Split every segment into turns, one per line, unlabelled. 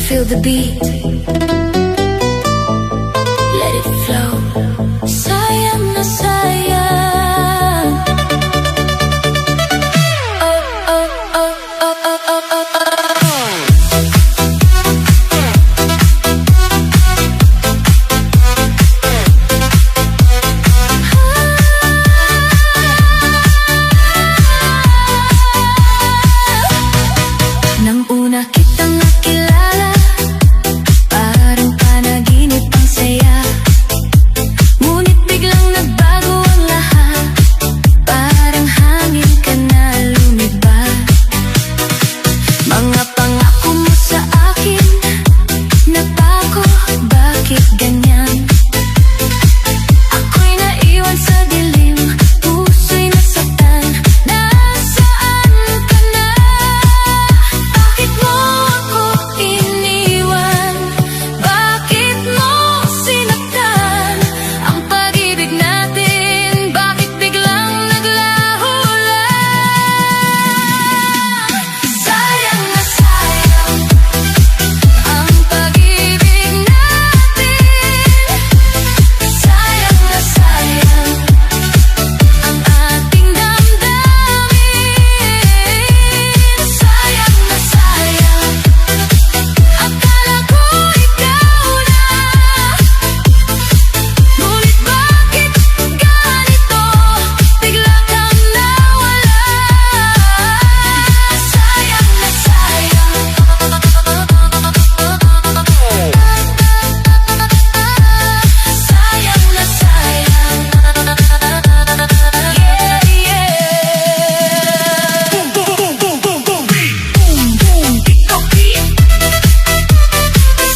Feel the beat, let it flow. Sayang na sayang. Oh, oh, oh, oh, oh, oh, oh, oh. Nang una kitang nakilala, parang panaginip ang saya. Ngunit biglang nagbago ang lahat, parang hangin ka na lumibad. Mga pangako mo sa akin, napako, bakit ganyan? Ako'y naiwan sa dilim, puso'y nasaktan. Nasaan ka na? Bakit mo ako iniwan? Bakit mo sinaktan ang pag-ibig natin? Bakit biglang naglaho lang? Sayang na sayang ang pag-ibig natin. Sayang na sayang ang ating damdamin. Sayang na sayang, akala ko ikaw na. Ngunit bakit ganito? Bigla kang nawala. Sayang na sayang. Sayang na sayang. Yeah, yeah. Boom, boom, boom, boom, boom, boom. Boom, boom, TikTok beat.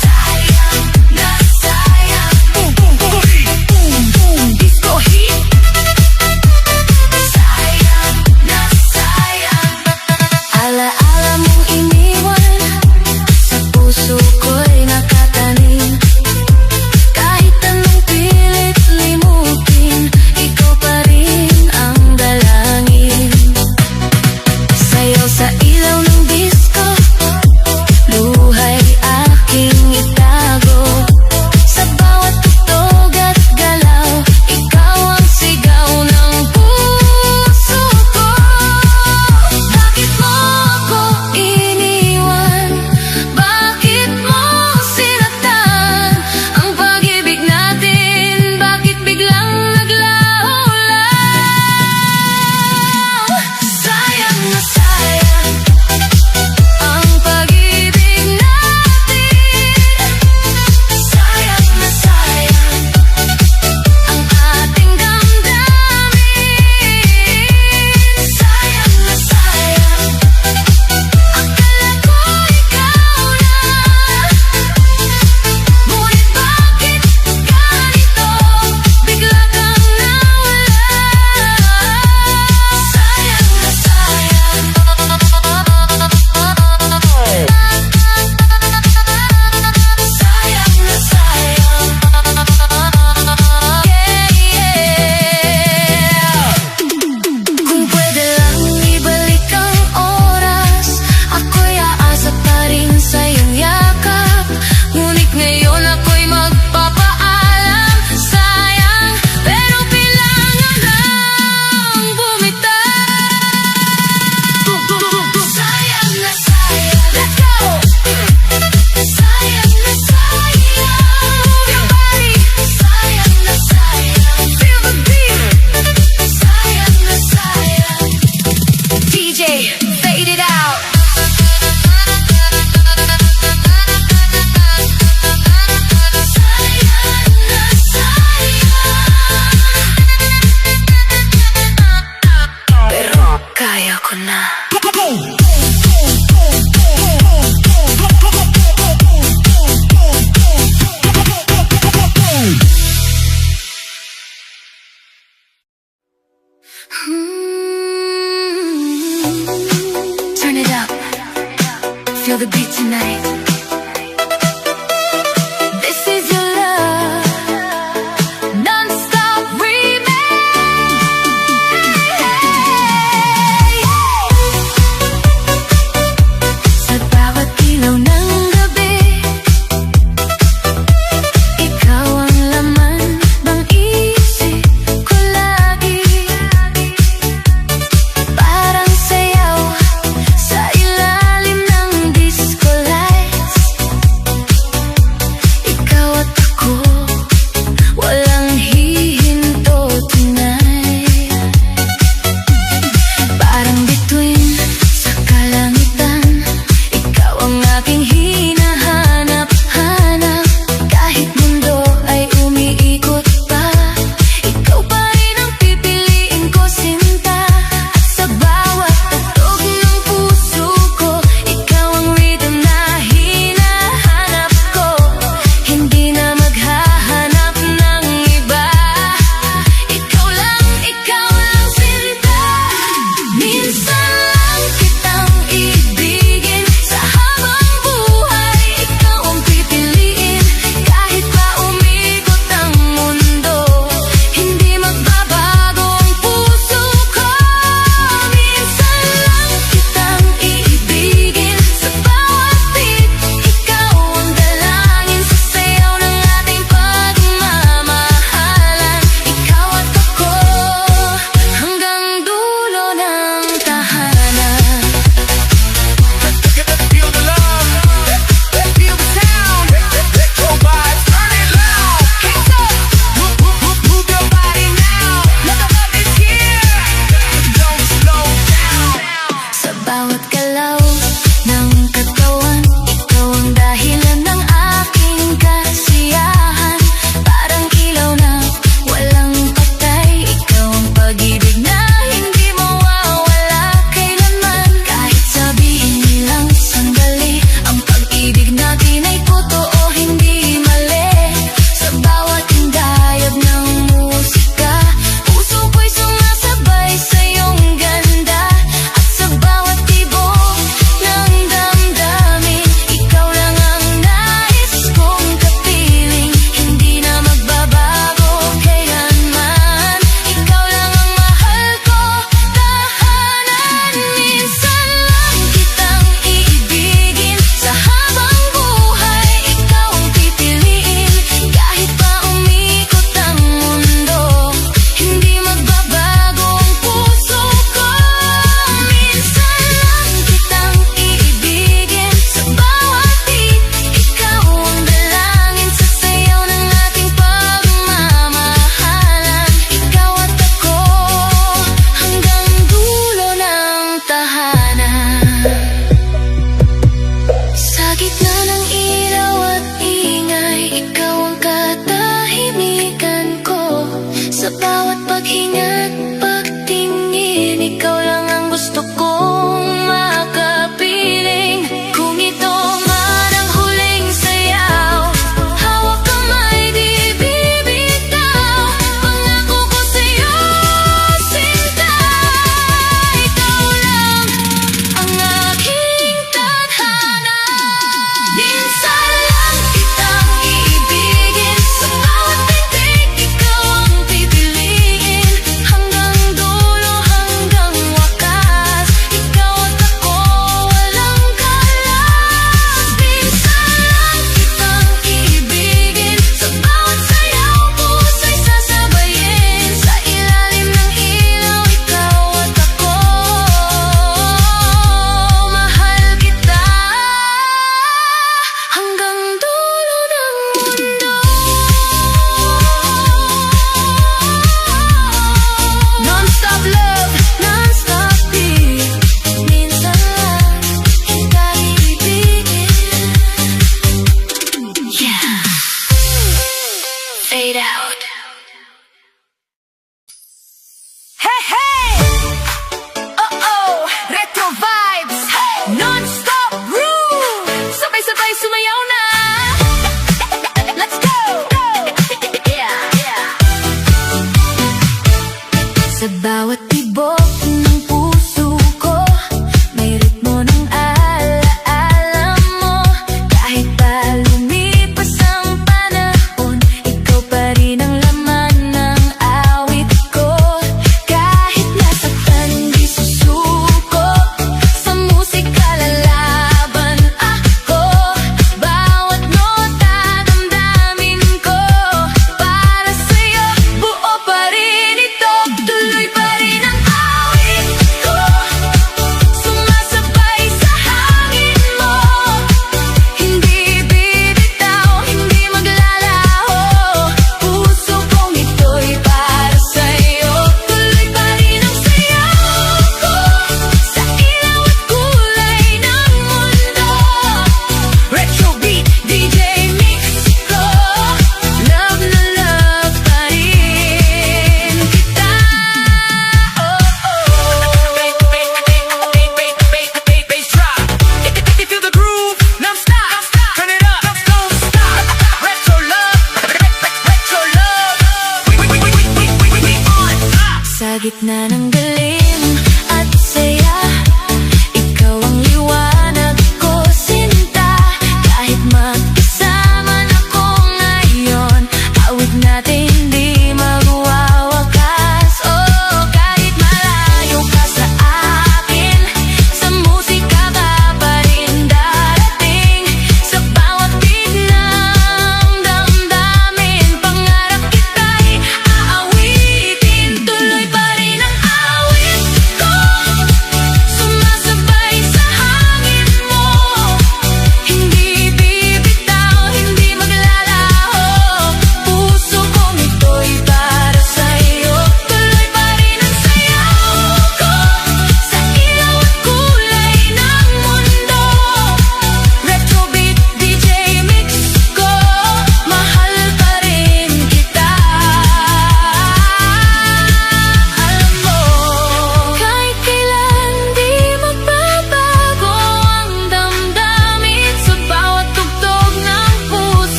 Sayang na sayang. Boom, boom, boom, boom, boom, disco hit. Sayang na sayang. Alaala mong iniwan, sa puso ko'y nakatanim. Kahit anong pilit limutin, ikaw pa rin ang dalangin. Sayaw sa ilaw ng disco, luhay aking itago. Sa bawat tugtog at galaw, ikaw ang sigaw ng puso ko. Bakit mo ako iniwan? Bakit mo sinaktan ang pag-ibig natin? Bakit biglang naglaho lang? Sayang na sayang ang pag-ibig natin. Sayang na sayang ang ating damdamin. Sayang na sayang, akala ko ikaw na. Ngunit bakit ganito? Bigla kang nawala. Sayang na sayang. Sayang na sayang. Yeah, yeah. Kung pwede lang ibalik ang oras, ako'y aasa pa rin sa iyong yakap. Ngunit ngayon ako'y magpapaalam. Sayang, pero kailangan lang bumitaw. Sayang na sayang. Let's go! Sayang na sayang. Move your body. Sayang na sayang. Feel the beat. Sayang na sayang. DJ, fade it out. Sayang na sayang. Pero kaya ko na. Turn it up. Feel the beat tonight.